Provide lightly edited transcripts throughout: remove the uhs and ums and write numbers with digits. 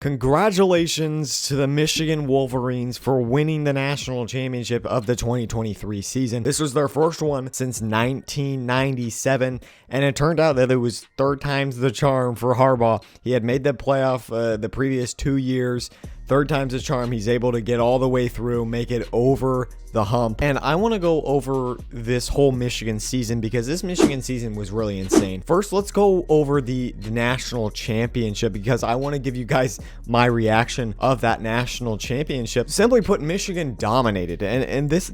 Congratulations to the Michigan Wolverines for winning the national championship of the 2023 season. This was their first one since 1997, and it turned out that it was third time's the charm for Harbaugh. He had made the playoff the previous 2 years. Third time's the charm. He's able to get all the way through, make it over the hump. And I want to go over this whole Michigan season because this Michigan season was really insane. First, let's go over the national championship because I want to give you guys my reaction of that national championship. Simply put, Michigan dominated, and this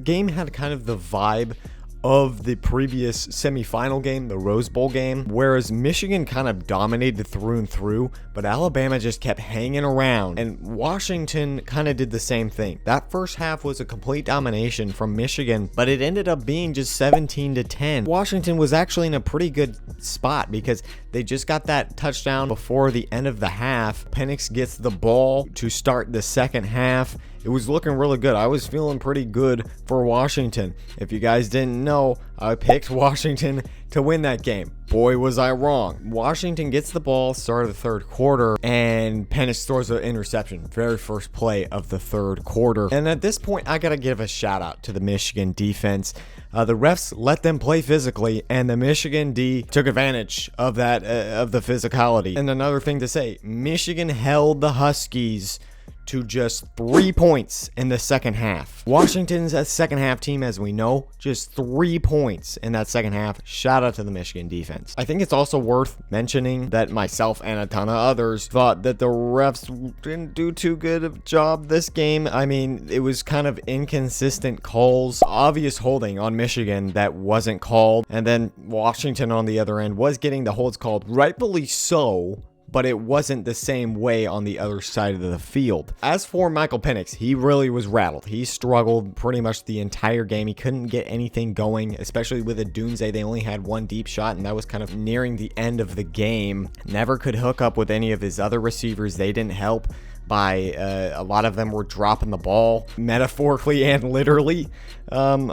game had kind of the vibe of the previous semifinal game, the Rose Bowl game, whereas Michigan kind of dominated through and through, but Alabama just kept hanging around, and Washington kind of did the same thing. That first half was a complete domination from Michigan, but it ended up being just 17-10. Washington was actually in a pretty good spot because they just got that touchdown before the end of the half. Penix gets the ball to start the second half. It was looking really good. I was feeling pretty good for Washington. If you guys didn't know, I picked Washington to win that game. Boy, was I wrong. Washington gets the ball, start of the third quarter, and Penix throws an interception. Very first play of the third quarter. And at this point, I got to give a shout out to the Michigan defense. The refs let them play physically, and the Michigan D took advantage of that, of the physicality. And another thing to say, Michigan held the Huskies to just 3 points in the second half. Washington's a second half team, as we know, just 3 points in that second half. Shout out to the Michigan defense. I think it's also worth mentioning that myself and a ton of others thought that the refs didn't do too good of a job this game. I mean, it was kind of inconsistent calls, obvious holding on Michigan that wasn't called, and then Washington on the other end was getting the holds called, rightfully so, but it wasn't the same way on the other side of the field. As for Michael Penix, he really was rattled. He struggled pretty much the entire game. He couldn't get anything going, especially with a Dunze. They only had one deep shot, and that was kind of nearing the end of the game. Never could hook up with any of his other receivers. They didn't help. A lot of them were dropping the ball, metaphorically and literally, on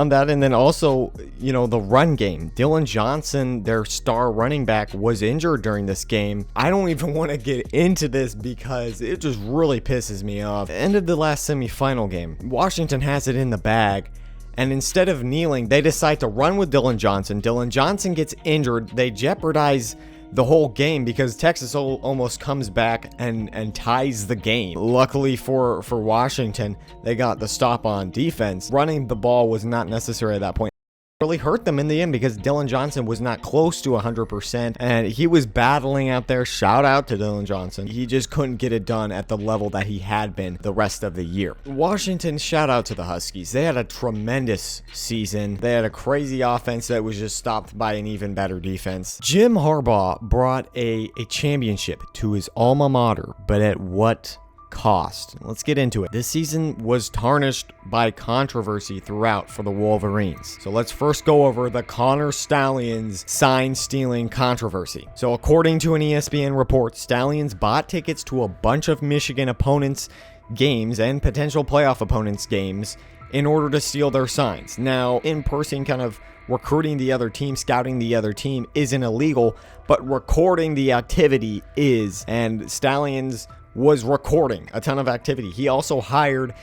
that. And then also, the run game. Dylan Johnson, their star running back, was injured during this game. I don't even want to get into this because it just really pisses me off. End of the last semifinal game, Washington has it in the bag, and instead of kneeling, they decide to run with Dylan Johnson. Dylan Johnson gets injured. They jeopardize the whole game because Texas almost comes back and ties the game. Luckily for Washington, they got the stop on defense. Running the ball was not necessary at that point. Really hurt them in the end because Dylan Johnson was not close to 100%, and he was battling out there. Shout out to Dylan Johnson. He just couldn't get it done at the level that he had been the rest of the year. Washington, shout out to the Huskies. They had a tremendous season. They had a crazy offense that was just stopped by an even better defense. Jim Harbaugh brought a championship to his alma mater, but at what cost? Let's get into it. This season was tarnished by controversy throughout for the Wolverines. So let's first go over the Connor Stallions sign stealing controversy. So according to an ESPN report, Stallions bought tickets to a bunch of Michigan opponents' games and potential playoff opponents' games in order to steal their signs. Now, in-person kind of recruiting the other team, scouting the other team isn't illegal, but recording the activity is, and Stallions was recording a ton of activity. He also hired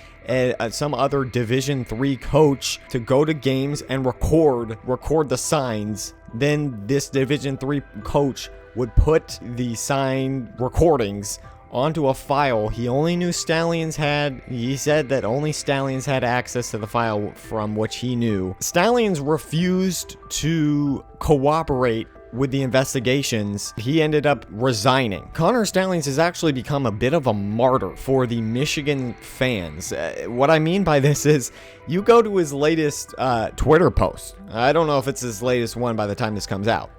some other Division III coach to go to games and record the signs. Then this Division III coach would put the sign recordings onto a file. He said that only Stallions had access to the file from which he knew. Stallions refused to cooperate with the investigations. He ended up resigning. Connor Stallions has actually become a bit of a martyr for the Michigan fans. What I mean by this is, you go to his latest Twitter post. I don't know if it's his latest one by the time this comes out,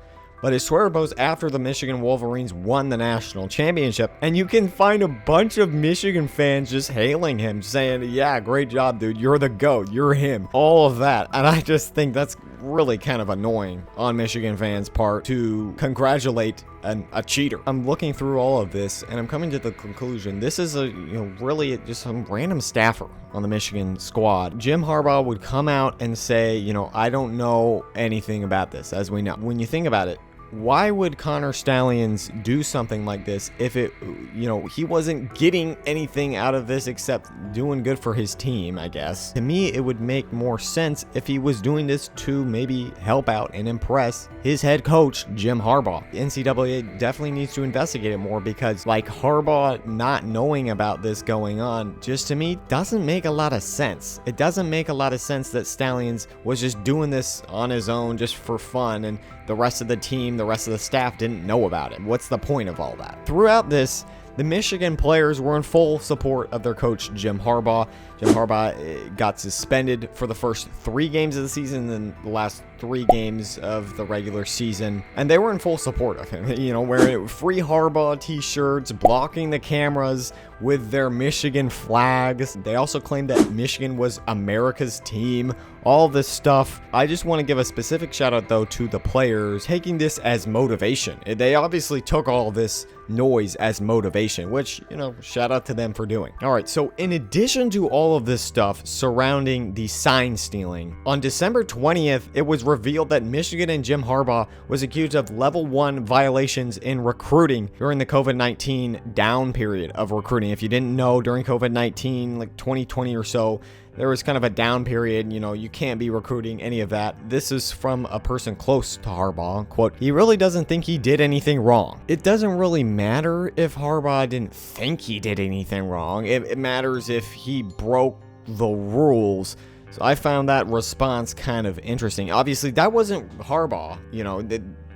but his Twitter post after the Michigan Wolverines won the national championship, and you can find a bunch of Michigan fans just hailing him, saying, yeah, great job, dude, you're the GOAT, you're him, all of that. And I just think that's really kind of annoying on Michigan fans' part to congratulate a cheater. I'm looking through all of this, and I'm coming to the conclusion this is really just some random staffer on the Michigan squad. Jim Harbaugh would come out and say, I don't know anything about this, as we know. When you think about it, why would Connor Stallions do something like this if he wasn't getting anything out of this except doing good for his team, I guess. To me, it would make more sense if he was doing this to maybe help out and impress his head coach, Jim Harbaugh. The NCAA definitely needs to investigate it more, because like Harbaugh not knowing about this going on, just to me, doesn't make a lot of sense. It doesn't make a lot of sense that Stallions was just doing this on his own just for fun, and the rest of the team, the rest of the staff didn't know about it. What's the point of all that? Throughout this, the Michigan players were in full support of their coach, Jim Harbaugh. Jim Harbaugh got suspended for the first 3 games of the season and the last 3 games of the regular season. And they were in full support of him, wearing free Harbaugh t-shirts, blocking the cameras with their Michigan flags. They also claimed that Michigan was America's team, all this stuff. I just want to give a specific shout out though to the players taking this as motivation. They obviously took all this noise as motivation, which, shout out to them for doing. All right, so in addition to all of this stuff surrounding the sign stealing, on December 20th, it was revealed that Michigan and Jim Harbaugh was accused of level 1 violations in recruiting during the COVID-19 down period of recruiting. If you didn't know, during COVID-19, like 2020 or so, there was kind of a down period. You can't be recruiting any of that. This is from a person close to Harbaugh. Quote, "He really doesn't think he did anything wrong." It doesn't really matter if Harbaugh didn't think he did anything wrong. It matters if he broke the rules. So I found that response kind of interesting. Obviously, that wasn't Harbaugh.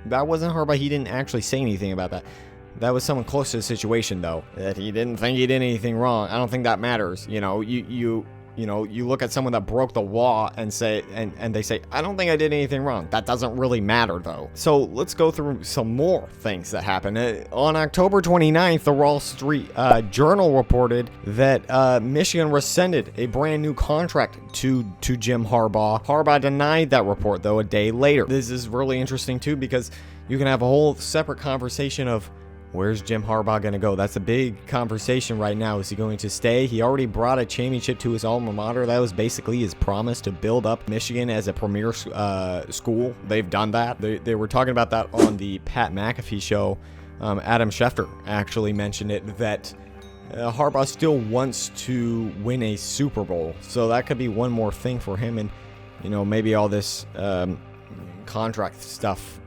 That wasn't Harbaugh. He didn't actually say anything about that. That was someone close to the situation, though, that he didn't think he did anything wrong. I don't think that matters. You look at someone that broke the law and say, and they say, "I don't think I did anything wrong." That doesn't really matter, though. So let's go through some more things that happened. On October 29th, the Wall Street Journal reported that Michigan rescinded a brand new contract to Jim Harbaugh. Harbaugh denied that report, though, a day later. This is really interesting, too, because you can have a whole separate conversation of, where's Jim Harbaugh going to go? That's a big conversation right now. Is he going to stay? He already brought a championship to his alma mater. That was basically his promise to build up Michigan as a premier school. They've done that. They were talking about that on the Pat McAfee show. Adam Schefter actually mentioned it, that Harbaugh still wants to win a Super Bowl. So that could be one more thing for him. And, maybe all this contract stuff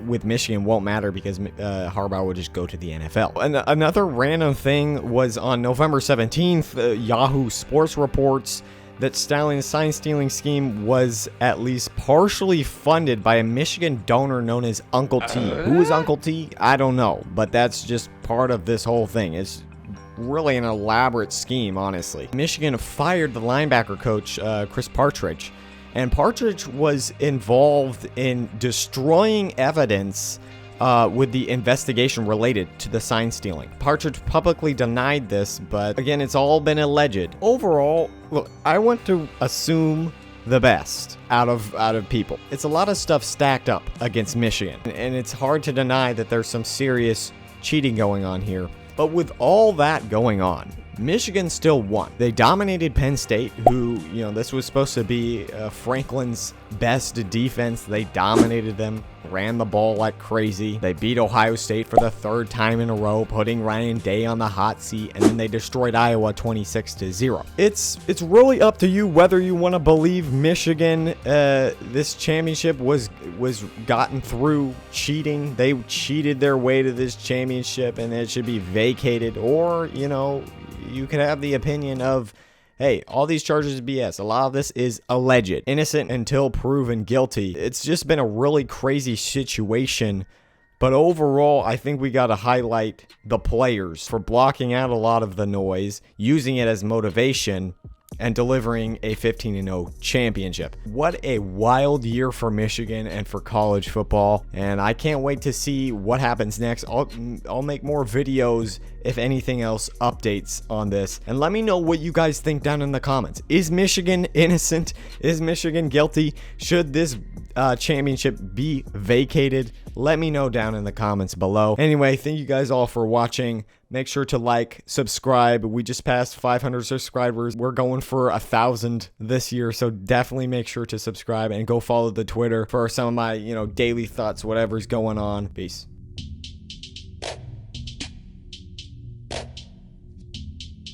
with Michigan won't matter because Harbaugh will just go to the NFL. And another random thing was on November 17th, Yahoo Sports reports that Stallion's sign-stealing scheme was at least partially funded by a Michigan donor known as Uncle T. Who is Uncle T? I don't know, but that's just part of this whole thing. It's really an elaborate scheme, honestly. Michigan fired the linebacker coach, Chris Partridge, and Partridge was involved in destroying evidence with the investigation related to the sign stealing. Partridge publicly denied this, but again, it's all been alleged. Overall, look, I want to assume the best out of people. It's a lot of stuff stacked up against Michigan, and it's hard to deny that there's some serious cheating going on here. But with all that going on, Michigan still won. They dominated Penn State, who, this was supposed to be Franklin's best defense. They dominated them, ran the ball like crazy. They beat Ohio State for the 3rd time in a row, putting Ryan Day on the hot seat, and then they destroyed Iowa 26-0. It's really up to you whether you want to believe Michigan, this championship was gotten through cheating. They cheated their way to this championship, and it should be vacated, or, you could have the opinion of, hey, all these charges are BS. A lot of this is alleged. Innocent until proven guilty. It's just been a really crazy situation. But overall, I think we got to highlight the players for blocking out a lot of the noise, using it as motivation, and delivering a 15-0 championship. What a wild year for Michigan and for college football, and I can't wait to see what happens next. I'll make more videos, if anything else, updates on this, and let me know what you guys think down in the comments. Is Michigan innocent? Is Michigan guilty? Should this championship be vacated? Let me know down in the comments below. Anyway, thank you guys all for watching. Make sure to like, subscribe. We just passed 500 subscribers. We're going for 1,000 this year, so definitely make sure to subscribe and go follow the Twitter for some of my, daily thoughts, whatever's going on. Peace.